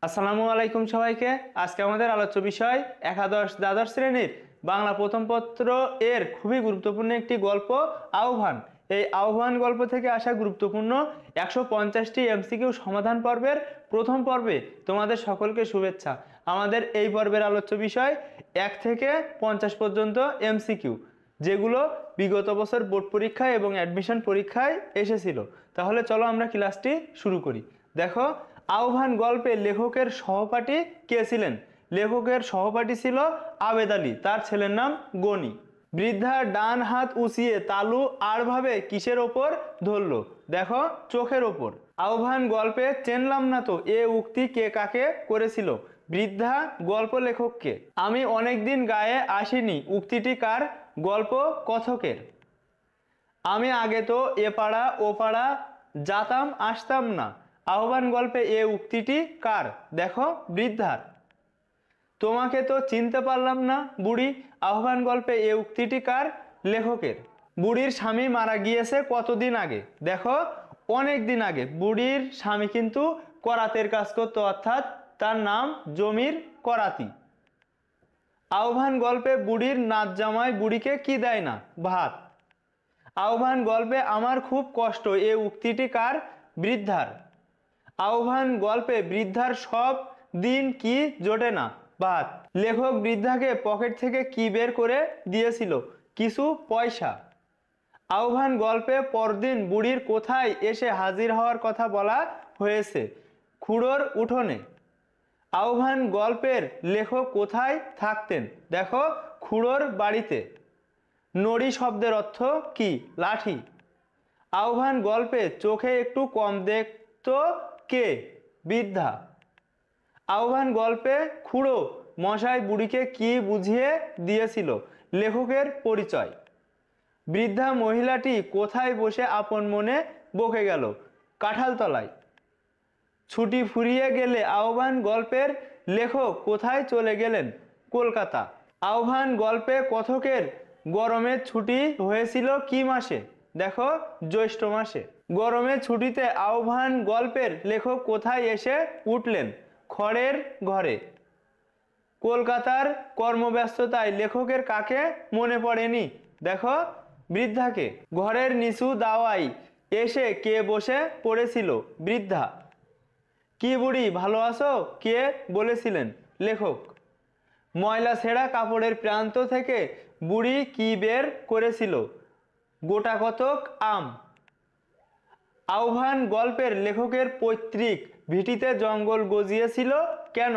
আসসালামু আলাইকুম সবাইকে। আজকে আমাদের আলোচ্য বিষয় একাদশ দ্বাদশ শ্রেণীর বাংলা প্রথম পত্র এর খুবই গুরুত্বপূর্ণ একটি গল্প আহ্বান। এই আহ্বান গল্প থেকে আসা গুরুত্বপূর্ণ 150টি এমসিকিউ সমাধান পর্বের প্রথম পর্বে তোমাদের সকলকে শুভেচ্ছা। আমাদের এই পর্বের আলোচ্য বিষয় 1 থেকে 50 পর্যন্ত এমসিকিউ, যেগুলো বিগত বছর বোর্ড পরীক্ষায় এবং অ্যাডমিশন পরীক্ষায় এসেছিল। তাহলে চলো আমরা ক্লাসটি শুরু করি। দেখো, আহ্বান গল্পে লেখকের সহপাঠী কে ছিলেন? লেখকের সহপাঠী ছিল আবেদ আলী, তার ছেলের নাম গনি। বৃদ্ধা ডান হাত উঁচিয়ে তালু আড়ভাবে কিসের ওপর ধরল? দেখো, চোখের ওপর। আহ্বান গল্পে চেনলাম না তো এ উক্তি কে কাকে করেছিল? বৃদ্ধা গল্প লেখককে। আমি অনেকদিন গায়ে আসিনি উক্তিটি কার? গল্প কথকের। আমি আগে তো এ পাড়া ও পাড়া যাতাম আসতাম না, আহ্বান গল্পে এ উক্তিটি কার? দেখো, বৃদ্ধার। তোমাকে তো চিনতে পারলাম না বুড়ি, আহ্বান গল্পে এ উক্তিটি কার? লেখকের। বুড়ির স্বামী মারা গিয়েছে কতদিন আগে? দেখো, অনেক দিন আগে। বুড়ির স্বামী কিন্তু করাতের কাজ করত, অর্থাৎ তার নাম জমির করাতি। আহ্বান গল্পে বুড়ির নাচ জামাই বুড়িকে কি দেয় না? ভাত। আহ্বান গল্পে আমার খুব কষ্ট এ উক্তিটি কার? বৃদ্ধার। আহ্বান গল্পে বৃদ্ধার সব দিন কি জোটে না? ভাত। লেখক বৃদ্ধাকে পকেট থেকে কি বের করে দিয়েছিল? কিছু পয়সা। আহ্বান গল্পে পরদিন বুড়ির কোথায় এসে হাজির হওয়ার কথা বলা হয়েছে? খুড়োর উঠোনে। আহ্বান গল্পের লেখক কোথায় থাকতেন? দেখো, খুড়োর বাড়িতে। নড়ি শব্দের অর্থ কি? লাঠি। আহ্বান গল্পে চোখে একটু কম দেখতো কে? বৃদ্ধা। আহ্বান গল্পে খুড়ো মশাই বুড়িকে কি বুঝিয়ে দিয়েছিল? লেখকের পরিচয়। বৃদ্ধা মহিলাটি কোথায় বসে আপন মনে বকে গেল? কাঁঠালতলায়। ছুটি ফুরিয়ে গেলে আহ্বান গল্পের লেখক কোথায় চলে গেলেন? কলকাতা। আহ্বান গল্পে কথকের গরমের ছুটি হয়েছিল কি মাসে? দেখো, জ্যৈষ্ঠ মাসে। গরমের ছুটিতে আহ্বান গল্পের লেখক কোথায় এসে উঠলেন? খড়ের ঘরে। কলকাতার কর্মব্যস্ততায় লেখকের কাকে মনে পড়েনি? দেখো, বৃদ্ধাকে। ঘরের নিচু দাওয়ায় এসে কে বসে পড়েছিল? বৃদ্ধা। কি বুড়ি ভালো আছো কে বলেছিলেন? লেখক। ময়লা ছেঁড়া কাপড়ের প্রান্ত থেকে বুড়ি কি বের করেছিল? গোটা কতক আম। আহ্বান গল্পের লেখকের পৈতৃক ভিটিতে জঙ্গল গজিয়েছিল কেন?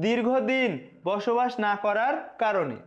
দীর্ঘদিন বসবাস না করার কারণে।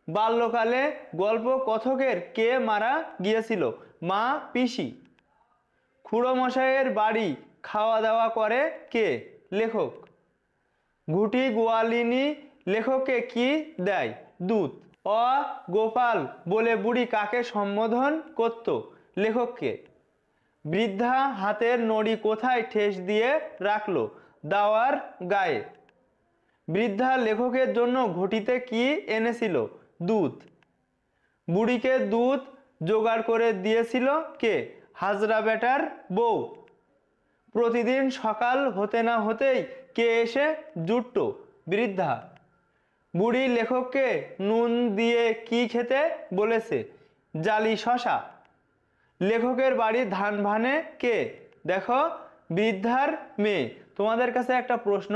বাল্যকালে গল্প কথকের কে মারা গিয়েছিল? মা, পিসি। খুড়ো মশাইয়ের বাড়ি খাওয়া দাওয়া করে কে? লেখক। ঘুটি গোয়ালিনী লেখককে কি দেয়? দুধ। অ গোপাল বলে বুড়ি কাকে সম্বোধন করত? লেখককে। বৃদ্ধা হাতের নড়ি কোথায় ঠেস দিয়ে রাখলো? দাওয়ার গায়ে। বৃদ্ধা লেখকের জন্য ঘটিতে কি এনেছিল? দুধ। বুড়িকে দুধ জোগাড় করে দিয়েছিল কে? হাজরা বেটার বউ। প্রতিদিন সকাল হতে না হতেই কে এসে জুটতো? বৃদ্ধা। বুড়ি লেখককে নুন দিয়ে কি খেতে বলেছে? জালি শশা। লেখকের বাড়ি ধান ভানে কে? দেখো, বৃদ্ধার মেয়ে। তোমাদের কাছে একটা প্রশ্ন,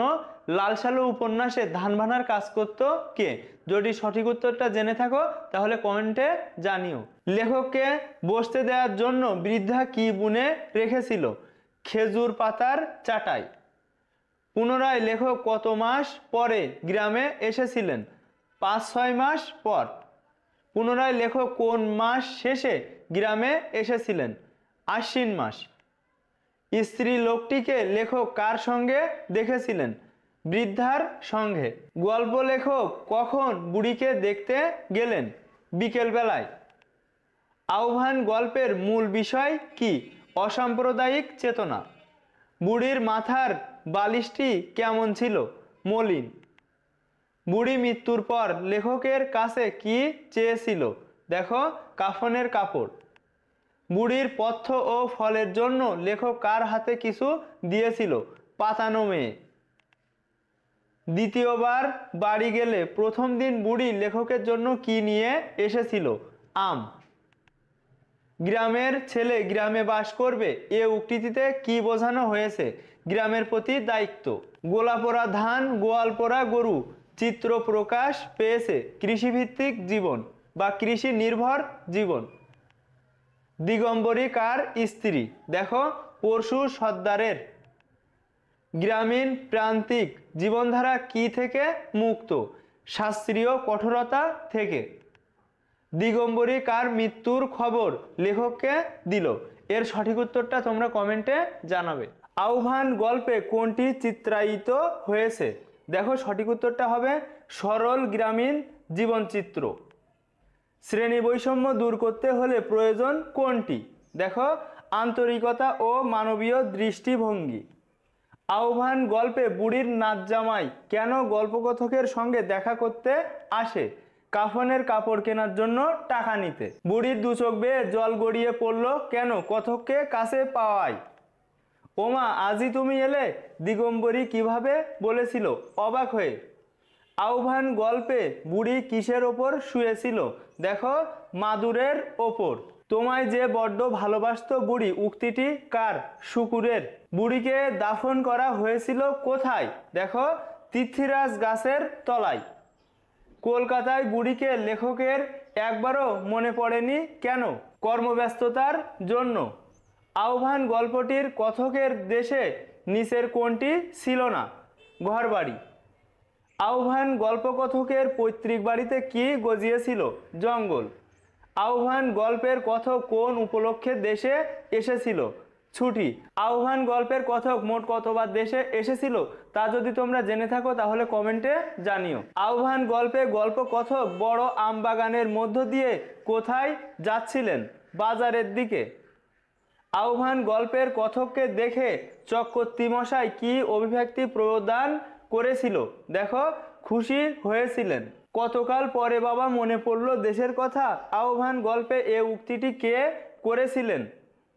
লাল সালু উপন্যাসে ধান ভানার কাজ করতো কে? যদি সঠিক উত্তরটা জেনে থাকো তাহলে কমেন্টে জানিও। লেখককে বসতে দেওয়ার জন্য বৃদ্ধা কি বুনে রেখেছিল? খেজুর পাতার চাটাই। পুনরায় লেখক কত মাস পরে গ্রামে এসেছিলেন? 5-6 মাস পর। পুনরায় লেখক কোন মাস শেষে গ্রামে এসেছিলেন? আশ্বিন মাস। স্ত্রী লোকটিকে লেখক কার সঙ্গে দেখেছিলেন? বৃদ্ধার সঙ্গে। গল্প লেখক কখন বুড়িকে দেখতে গেলেন? বিকেল বেলায়। আহ্বান গল্পের মূল বিষয় কি? অসাম্প্রদায়িক চেতনা। বুড়ির মাথার বালিশটি কেমন ছিল? মলিন। বুড়ি মৃত্যুর পর লেখকের কাছে কি চেয়েছিল? দেখো, কাফনের কাপড়। বুড়ির পথ্য ও ফলের জন্য লেখক কার হাতে কিছু দিয়েছিল? পাতানো মেয়ে। দ্বিতীয়বার বাড়ি গেলে প্রথম দিন বুড়ি লেখকের জন্য কি নিয়ে এসেছিল? আম। গ্রামের ছেলে গ্রামে বাস করবে, এ উক্তিটিতে কি বোঝানো হয়েছে? গ্রামের প্রতি দায়িত্ব। গোলা পোড়া ধান, গোয়াল পোড়া গরু চিত্র প্রকাশ পেয়েছে কৃষিভিত্তিক জীবন বা কৃষি নির্ভর জীবন। দিগম্বরী কার স্ত্রী? দেখো, পরশু সর্দারের। গ্রামীণ প্রান্তিক জীবনধারা কি থেকে মুক্ত? শাস্ত্রীয় কঠোরতা থেকে। দিগম্বরী কার মৃত্যুর খবর লেখককে দিল? এর সঠিক উত্তরটা তোমরা কমেন্টে জানাবে। আহ্বান গল্পে কোনটি চিত্রায়িত হয়েছে? দেখো, সঠিক উত্তরটা হবে সরল গ্রামীণ জীবনচিত্র। শ্রেণী বৈষম্য দূর করতে হলে প্রয়োজন কোনটি? দেখো, আন্তরিকতা ও মানবীয় দৃষ্টিভঙ্গি। আহ্বান গল্পে বুড়ির নাচ জামাই কেন গল্পকথকের সঙ্গে দেখা করতে আসে? কাফনের কাপড় কেনার জন্য টাকা নিতে। বুড়ির দু চোখ বেয়ে জল গড়িয়ে পড়ল কেন? কথককে কাছে পাওয়ায়। ওমা, আজই তুমি এলে দিগম্বরী কিভাবে বলেছিল অবাক হয়ে। আহ্বান গল্পে বুড়ি কিসের ওপর শুয়েছিল? দেখো, মাদুরের ওপর। তোমায় যে বড্ড ভালোবাসতো বুড়ি উক্তিটি কার? শুকুরের। বুড়িকে দাফন করা হয়েছিল কোথায়? দেখো, তিথিরাজ গাছের তলায়। কলকাতায় বুড়িকে লেখকের একবারও মনে পড়েনি কেন? কর্মব্যস্ততার জন্য। আহ্বান গল্পটির কথকের দেশে নিচের কোনটি ছিল না? ঘরবাড়ি। আহ্বান গল্পকথকের পৈতৃক বাড়িতে কি গজিয়েছিল? জঙ্গল। আহ্বান গল্পের কথক কোন উপলক্ষে দেশে এসেছিল? ছুটি। আহ্বান গল্পের কথক মোট কতবার দেশে এসেছিল তা যদি তোমরা জেনে থাকো তাহলে কমেন্টে জানিও। আহ্বান গল্পে গল্পকথক বড় আম বাগানের মধ্য দিয়ে কোথায় যাচ্ছিলেন? বাজারের দিকে। আহ্বান গল্পের কথককে দেখে চক্রবর্তী মশাই কি অভিব্যক্তি প্রদান করেছিল? দেখো, খুশি হয়েছিলেন। কতকাল পরে বাবা মনে পড়ল দেশের কথা? আহ্বান গল্পে এ উক্তিটি কে করেছিলেন?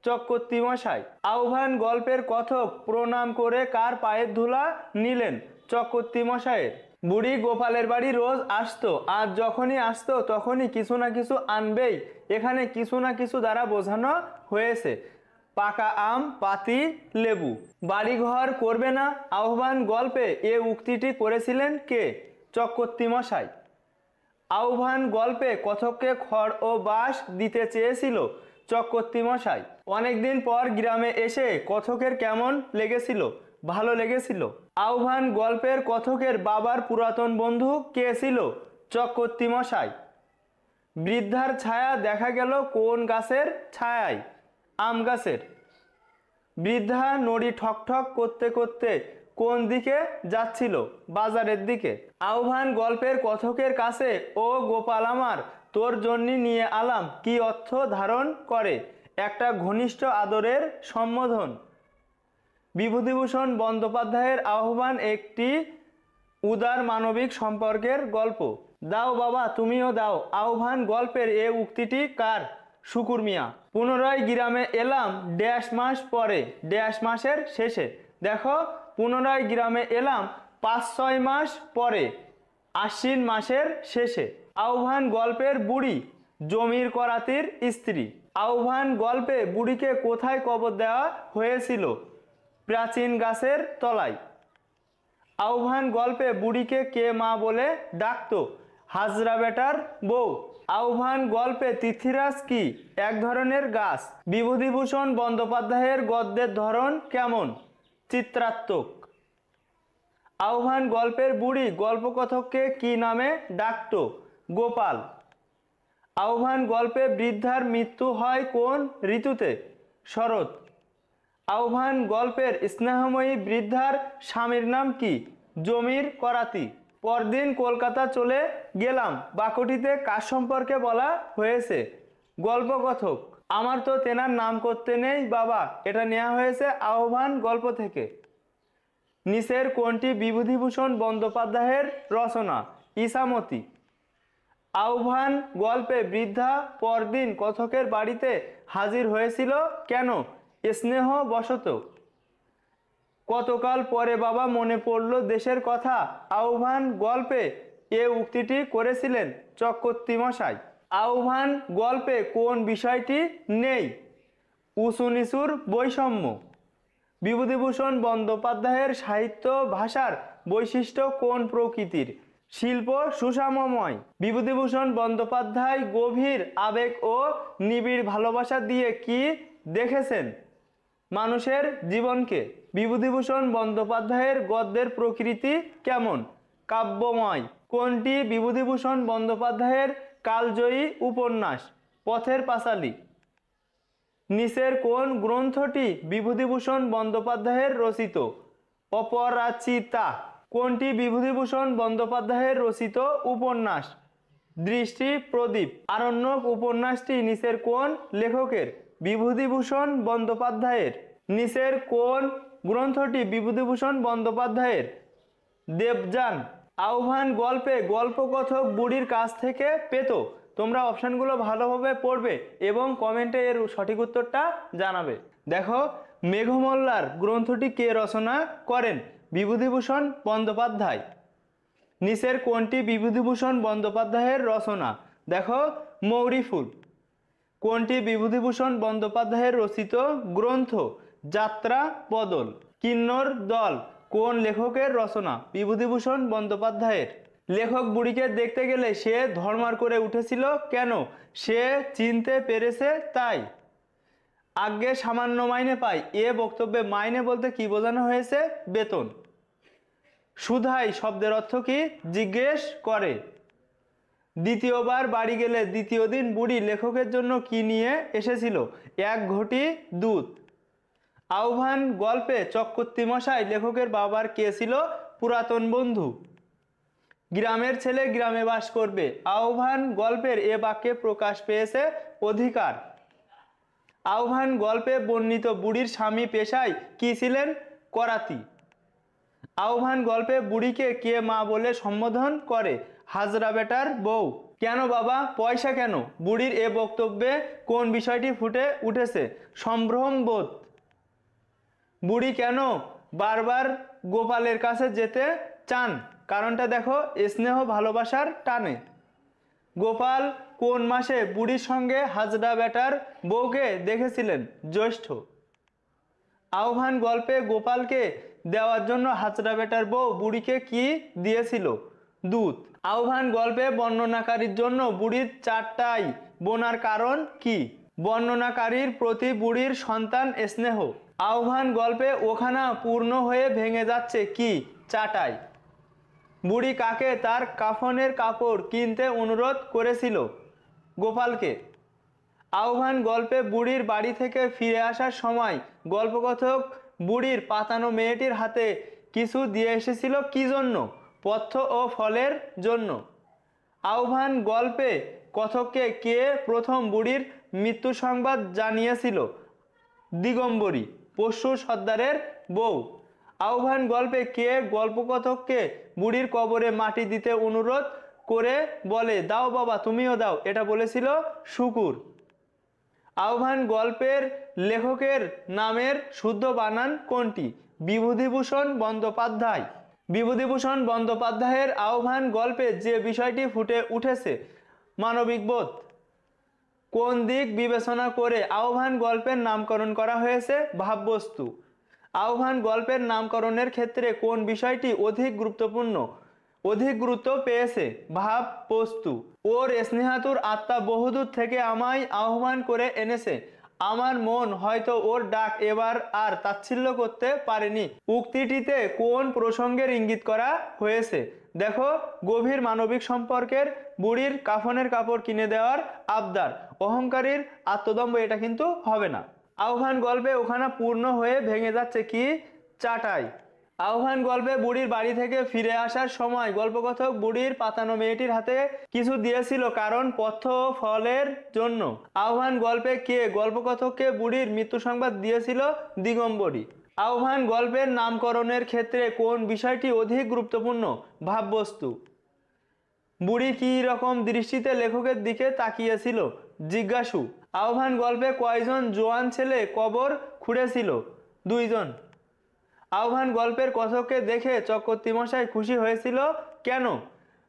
চক্রবর্তী মশাই। আহ্বান গল্পের কথক প্রণাম করে কার পায়ের ধুলা নিলেন? চক্রবর্তী মশাইয়ের। বুড়ি গোপালের বাড়ি রোজ আসতো, আর যখনই আসতো তখনই কিছু না কিছু আনবেই। এখানে কিছু না কিছু দ্বারা বোঝানো হয়েছে পাকা আম, পাতি লেবু। বাড়িঘর করবে না আহ্বান গল্পে এ উক্তিটি করেছিলেন কে? চক্রবর্তী মশাই। আহ্বান গল্পে কথককে খড় ও বাঁশ দিতে চেয়েছিল চক্রবর্তী মশাই। অনেকদিন পর গ্রামে এসে কথকের কেমন লেগেছিল? ভালো লেগেছিল। আহ্বান গল্পের কথকের বাবার পুরাতন বন্ধু কে ছিল? চক্রবর্তী মশাই। বৃদ্ধার ছায়া দেখা গেল কোন গাছের ছায়ায়? আম গাছের। বৃদ্ধা নড়ি ঠকঠক করতে করতে কোন দিকে যাচ্ছিল? বাজারের দিকে। আহ্বান গল্পের কথকের কাছে ও গোপাল আমার তোর জন্য নিয়ে আলাম কি অর্থ ধারণ করে? একটা ঘনিষ্ঠ আদরের সম্বোধন। বিভূতিভূষণ বন্দ্যোপাধ্যায়ের আহ্বান একটি উদার মানবিক সম্পর্কের গল্প। দাও বাবা তুমিও দাও আহ্বান গল্পের এ উক্তিটি কার? শুকুর মিয়া। পুনরায় গ্রামে এলাম ড্যাশ মাস পরে, ড্যাশ মাসের শেষে। দেখো, পুনরায় গ্রামে এলাম 5-6 মাস পরে, আশ্বিন মাসের শেষে। আহ্বান গল্পের বুড়ি জমির করাতির স্ত্রী। আহ্বান গল্পে বুড়িকে কোথায় কবর দেওয়া হয়েছিল? প্রাচীন গাছের তলায়। আহ্বান গল্পে বুড়িকে কে মা বলে ডাকতো? হাজরা বেটার বউ। আহ্বান গল্পে তিথিরাজ কি এক ধরনের গাছ? বিভূতিভূষণ বন্দ্যোপাধ্যায়ের গদ্যের ধরন কেমন? চিত্রাত্মক। আহ্বান গল্পের বুড়ি গল্পকথককে কি নামে ডাকতো? গোপাল। আহ্বান গল্পে বৃদ্ধার মৃত্যু হয় কোন ঋতুতে? শরৎ। আহ্বান গল্পের স্নেহময়ী বৃদ্ধার স্বামীর নাম কি? জমির করাতি। পরদিন কলকাতা চলে গেলাম বাক্যটিতে কার সম্পর্কে বলা হয়েছে? গল্পকথক। আমার তো তেনার নাম করতে নেই বাবা, এটা নেওয়া হয়েছে আহ্বান গল্প থেকে। নিচের কোনটি বিভূতিভূষণ বন্দ্যোপাধ্যায়ের রচনা? ইসামতি। আহ্বান গল্পে বৃদ্ধা পরদিন কথকের বাড়িতে হাজির হয়েছিল কেন? স্নেহ বশত। কতকাল পরে বাবা মনে পড়লো দেশের কথা। আহ্বান গল্পে এ উক্তিটি করেছিলেন চক্রবর্তী মশাই। আহ্বান গল্পে কোন বিষয়টি নেই? উঁচু নিচুর বৈষম্য। বিভূতিভূষণ বন্দ্যোপাধ্যায়ের সাহিত্য ভাষার বৈশিষ্ট্য কোন প্রকৃতির? শিল্প সুষামময়। বিভূতিভূষণ বন্দ্যোপাধ্যায় গভীর আবেগ ও নিবিড় ভালোবাসা দিয়ে কি দেখেছেন? মানুষের জীবনকে। বিভূতিভূষণ বন্দ্যোপাধ্যায়ের গদ্যের প্রকৃতি কেমন? কাব্যময়। কোনটি বিভূতিভূষণ বন্দ্যোপাধ্যায়ের কালজয়ী উপন্যাস? পথের পাঁচালী। নিচের কোন গ্রন্থটি বিভূতিভূষণ বন্দ্যোপাধ্যায়ের রচিত? অপরাজিতা। কোনটি বিভূতিভূষণ বন্দ্যোপাধ্যায়ের রচিত উপন্যাস? দৃষ্টি প্রদীপ। আরণ্যক উপন্যাসটি নিচের কোন লেখকের? বিভূতিভূষণ বন্দ্যোপাধ্যায়ের। নিচের কোন গ্রন্থটি বিভূতিভূষণ বন্দ্যোপাধ্যায়ের? দেবযান। আহ্বান গল্পে গল্পকথক বুড়ির কাছ থেকে পেত। তোমরা অপশানগুলো ভালোভাবে পড়বে এবং কমেন্টে এর সঠিক উত্তরটা জানাবে। দেখো, মেঘমল্লার গ্রন্থটি কে রচনা করেন? বিভূতিভূষণ বন্দ্যোপাধ্যায়। নিচের কোনটি বিভূতিভূষণ বন্দ্যোপাধ্যায়ের রচনা? দেখো, মৌরিফুল। কোনটি বিভূতিভূষণ বন্দ্যোপাধ্যায়ের রচিত গ্রন্থ? যাত্রা বদল। কিন্নর দল কোন লেখকের রচনা? বিভূতিভূষণ বন্দ্যোপাধ্যায়ের। লেখক বুড়িকে দেখতে গেলে সে ধর্মার করে উঠেছিল কেন? সে চিনতে পেরেছে তাই। আজ্ঞে সামান্য মাইনে পাই, এ বক্তব্যে মাইনে বলতে কি বোঝানো হয়েছে? বেতন। সুধাই শব্দের অর্থ কি? জিজ্ঞেস করে। দ্বিতীয়বার বাড়ি গেলে দ্বিতীয় দিন বুড়ি লেখকের জন্য কি নিয়ে এসেছিল? এক ঘটি দুধ। আহ্বান গল্পে চক্রবর্তী মশাই লেখকের বাবার কে ছিল? পুরাতন বন্ধু। গ্রামের ছেলে গ্রামে বাস করবে। আহ্বান গল্পের এ বাক্যে প্রকাশ পেয়েছে অধিকার। আহ্বান গল্পে বর্ণিত বুড়ির স্বামী পেশায় কি ছিলেন? করাতি। আহ্বান গল্পে বুড়িকে কে মা বলে সম্বোধন করে? হাজরা বেটার বউ। কেন বাবা, পয়সা কেন? বুড়ির এ বক্তব্যে কোন বিষয়টি ফুটে উঠেছে? সম্ভ্রম বোধ। বুড়ি কেন বারবার গোপালের কাছে যেতে চান? কারণটা দেখো, স্নেহ ভালোবাসার টানে। গোপাল কোন মাসে বুড়ির সঙ্গে হাজরা বেটার বউকে দেখেছিলেন? জ্যৈষ্ঠ। আহ্বান গল্পে গোপালকে দেওয়ার জন্য হাজরা বেটার বউ বুড়িকে কি দিয়েছিল? দুধ। আহ্বান গল্পে বর্ণনাকারীর জন্য বুড়ির চারটাই বোনার কারণ কি? বর্ণনাকারীর প্রতি বুড়ির সন্তান স্নেহ। আহ্বান গল্পে ওখানা পূর্ণ হয়ে ভেঙে যাচ্ছে কি? চাটাই। বুড়ি কাকে তার কাফনের কাপড় কিনতে অনুরোধ করেছিল? গোপালকে। আহ্বান গল্পে বুড়ির বাড়ি থেকে ফিরে আসার সময় গল্পকথক বুড়ির পাতানো মেয়েটির হাতে কিছু দিয়ে এসেছিল কি জন্য? পথ্য ও ফলের জন্য। আহ্বান গল্পে কথককে কে প্রথম বুড়ির মৃত্যু সংবাদ জানিয়েছিল? দিগম্বরী, পশু সর্দারের বউ। আহ্বান গল্পে কে গল্পকথককে বুড়ির কবরে মাটি দিতে অনুরোধ করে বলে, দাও বাবা তুমিও দাও? এটা বলেছিল শুকুর। আহ্বান গল্পের লেখকের নামের শুদ্ধ বানান কোনটি? বিভূতিভূষণ বন্দ্যোপাধ্যায়। বিভূতিভূষণ বন্দ্যোপাধ্যায়ের আহ্বান গল্পে যে বিষয়টি ফুটে উঠেছে? মানবিক বোধ। কোন দিক বিবেচনা করে আহ্বান গল্পের নামকরণ করা হয়েছে? ভাববস্তু। আহ্বান গল্পের নামকরণের ক্ষেত্রে কোন বিষয়টি অধিক গুরুত্বপূর্ণ? অধিক গুরুত্ব পেয়েছে ভাববস্তু। ওর স্নেহাতুর আত্মা বহুদূর থেকে আমায় আহ্বান করে এনেছে। আমার মন হয়তো ওর ডাক এবার আর তাচ্ছিল্য করতে পারেনি। উক্তিটিতে কোন প্রসঙ্গের ইঙ্গিত করা হয়েছে? দেখো, গভীর মানবিক সম্পর্কের বুড়ির কাফনের কাপড় কিনে দেওয়ার আবদার। অহংকারীর আত্মদম্ভ, এটা কিন্তু হবে না। আহ্বান গল্পে ওখানা পূর্ণ হয়ে ভেঙে যাচ্ছে কি? চাটাই। আহ্বান গল্পে বুড়ির বাড়ি থেকে ফিরে আসার সময় গল্পকথক বুড়ির পাতানো মেয়েটির হাতে কিছু দিয়েছিল কারণ পথ্য ও ফলের জন্য। আহ্বান গল্পে কে গল্পকথককে বুড়ির মৃত্যু সংবাদ দিয়েছিল? দিগম্বরী। আহ্বান গল্পের নামকরণের ক্ষেত্রে কোন বিষয়টি অধিক গুরুত্বপূর্ণ? ভাববস্তু। বুড়ি কি রকম দৃষ্টিতে লেখকের দিকে তাকিয়েছিল? জিজ্ঞাসু। আহ্বান গল্পে কয়জন জোয়ান ছেলে কবর খুঁড়েছিল? 2 জন। আহ্বান গল্পের কথককে দেখে চক্রবর্তী মশাই খুশি হয়েছিল কেন?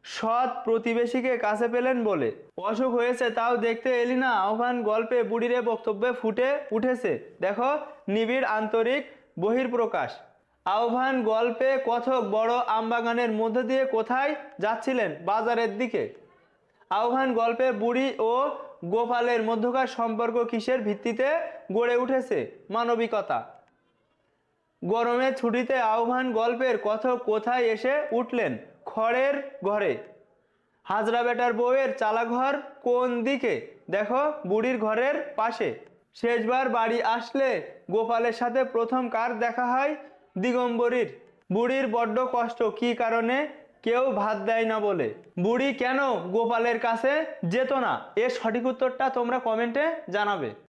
সৎ প্রতিবেশীকে কাছে পেলেন বলে। অসুখ হয়েছে তাও দেখতে এলি না? আহ্বান গল্পে বুড়িরে বক্তব্যে ফুটে উঠেছে। দেখো, নিবিড় আন্তরিক বহিঃপ্রকাশ। আহ্বান গল্পে কথক বড় আমবাগানের মধ্যে দিয়ে কোথায় যাচ্ছিলেন? বাজারের দিকে। আহ্বান গল্পে বুড়ি ও গোপালের মধ্যকার সম্পর্ক কিসের ভিত্তিতে গড়ে উঠেছে? মানবিকতা। গরমের ছুটিতে আহ্বান গল্পের কথক কোথায় এসে উঠলেন? খড়ের ঘরে। হাজরা বেটার বউয়ের চালাঘর কোন দিকে? দেখো, বুড়ির ঘরের পাশে। শেষবার বাড়ি আসলে গোপালের সাথে প্রথম কার দেখা হয়? দিগম্বরীর। বুড়ির বড্ড কষ্ট, কি কারণে? কেউ ভাত দেয় না বলে। বুড়ি কেন গোপালের কাছে যেত না? এর সঠিক উত্তরটা তোমরা কমেন্টে জানাবে।